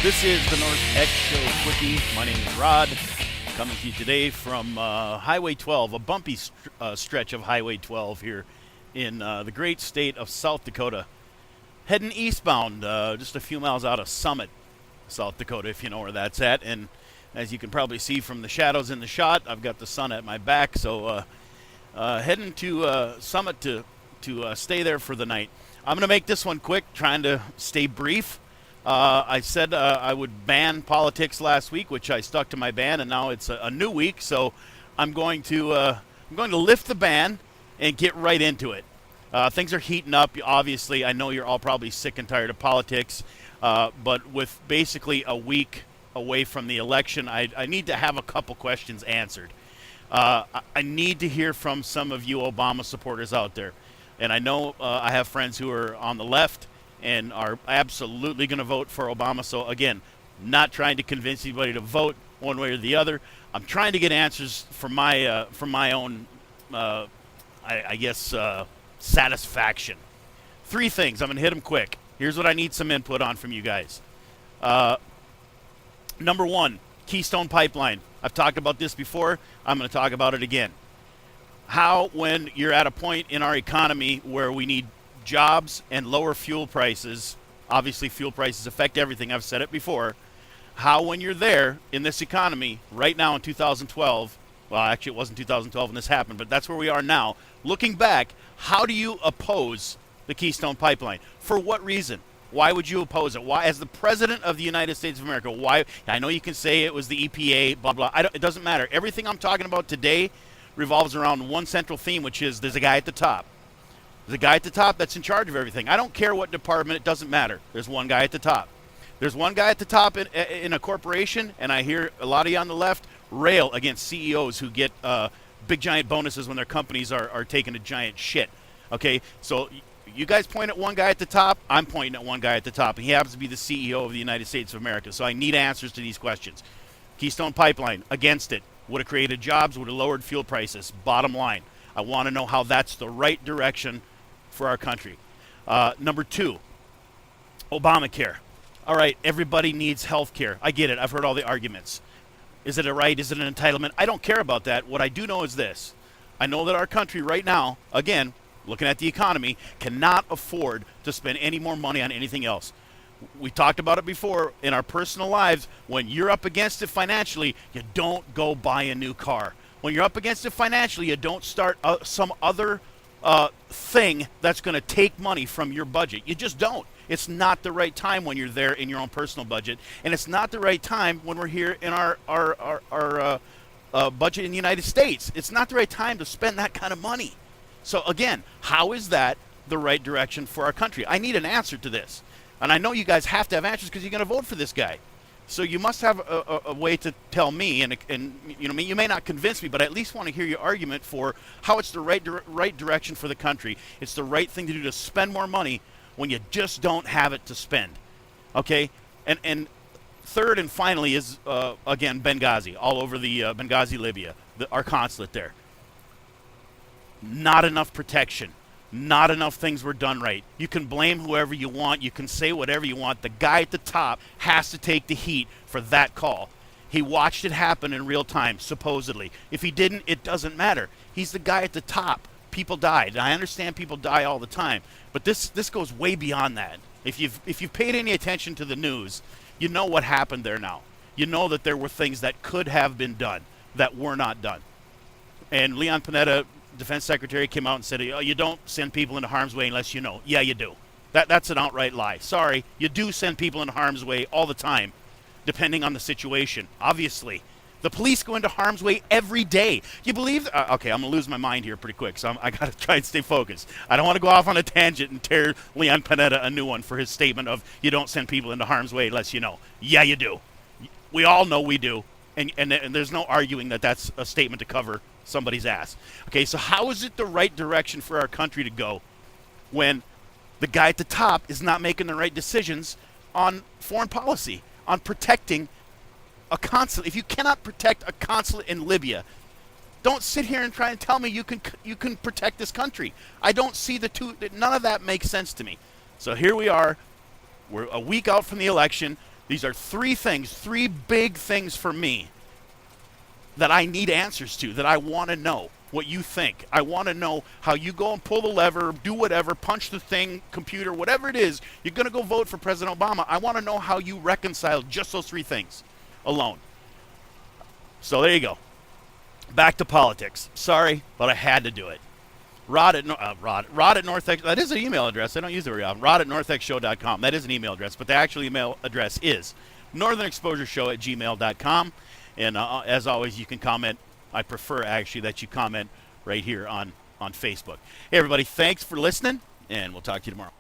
This is the NorthXshow Quickie. My name is Rod, coming to you today from Highway 12, a bumpy stretch of Highway 12 here in the great state of South Dakota. Heading eastbound, just a few miles out of Summit, South Dakota, if you know where that's at. And as you can probably see from the shadows in the shot, I've got the sun at my back, so heading to Summit to stay there for the night. I'm going to make this one quick, trying to stay brief. I said I would ban politics last week, which I stuck to my ban, and now it's a new week, so I'm going to lift the ban and get right into it. Things are heating up. Obviously, I know you're all probably sick and tired of politics, but with basically a week away from the election, I need to have a couple questions answered. I need to hear from some of you Obama supporters out there, and I know I have friends who are on the left and are absolutely going to vote for Obama. So again, not trying to convince anybody to vote one way or the other. I'm trying to get answers from my own, I guess, satisfaction. Three things. I'm going to hit them quick. Here's what I need some input on from you guys. Number one, Keystone Pipeline. I've talked about this before. I'm going to talk about it again. How, when you're at a point in our economy where we need jobs and lower fuel prices, obviously fuel prices affect everything, I've said it before, how when you're there in this economy right now in 2012, well actually it wasn't 2012 when this happened, but that's where we are now, looking back, how do you oppose the Keystone Pipeline? For what reason? Why would you oppose it? Why, as the President of the United States of America, why? I know you can say it was the EPA, blah, blah, it doesn't matter. Everything I'm talking about today revolves around one central theme, which is there's a guy at the top. There's a guy at the top that's in charge of everything. I don't care what department, it doesn't matter. There's one guy at the top. There's one guy at the top in a corporation, and I hear a lot of you on the left rail against CEOs who get big giant bonuses when their companies are taking a giant shit. Okay, so you guys point at one guy at the top, I'm pointing at one guy at the top, and he happens to be the CEO of the United States of America. So I need answers to these questions. Keystone Pipeline, against it. Would have created jobs, would have lowered fuel prices. Bottom line, I want to know how that's the right direction for our country. Number two, Obamacare. All right, everybody needs health care. I get it. I've heard all the arguments. Is it a right? Is it an entitlement? I don't care about that. What I do know is this. I know that our country right now, again, looking at the economy, cannot afford to spend any more money on anything else. We talked about it before in our personal lives. When you're up against it financially, you don't go buy a new car. When you're up against it financially, you don't start some other thing that's going to take money from your budget. You just don't. It's not the right time when you're there in your own personal budget, and it's not the right time when we're here in our budget in the United States. It's not the right time to spend that kind of money. So again, how is that the right direction for our country? I need an answer to this, and I know you guys have to have answers because you're going to vote for this guy. So you must have a way to tell me, and you know, you may not convince me, but I at least want to hear your argument for how it's the right direction for the country. It's the right thing to do to spend more money when you just don't have it to spend. Okay, and third and finally is again Benghazi, all over the Benghazi, Libya, our consulate there. Not enough protection. Not enough things were done right. You can blame whoever you want. You can say whatever you want. The guy at the top has to take the heat for that call. He watched it happen in real time, supposedly. If he didn't, it doesn't matter. He's the guy at the top. People died. I understand people die all the time, but this goes way beyond that. If you've paid any attention to the news, you know what happened there now. You know that there were things that could have been done that were not done. And Leon Panetta, Defense Secretary, came out and said, oh, you don't send people into harm's way unless you know. Yeah, you do. That's an outright lie. Sorry, you do send people into harm's way all the time, depending on the situation. Obviously, the police go into harm's way every day. You believe? Okay, I'm gonna lose my mind here pretty quick, so I gotta try and stay focused. I don't want to go off on a tangent and tear Leon Panetta a new one for his statement of you don't send people into harm's way unless you know. Yeah, you do. We all know we do, and there's no arguing that that's a statement to cover somebody's ass. Okay, so how is it the right direction for our country to go when the guy at the top is not making the right decisions on foreign policy, on protecting a consulate? If you cannot protect a consulate in Libya, don't sit here and try and tell me you can protect this country. I don't see the two. None of that makes sense to me. So here we are. We're a week out from the election. These are three things, three big things for me that I need answers to, that I want to know what you think. I want to know how you go and pull the lever, do whatever, punch the thing, computer, whatever it is. You're going to go vote for President Obama. I want to know how you reconcile just those three things alone. So there you go. Back to politics. Sorry, but I had to do it. Rod at NorthX. That is an email address. I don't use it very often. Rod at NorthXshow.com. That is an email address, but the actual email address is northernexposureshow@gmail.com. And as always, you can comment. I prefer actually that you comment right here on Facebook. Hey, everybody, thanks for listening, and we'll talk to you tomorrow.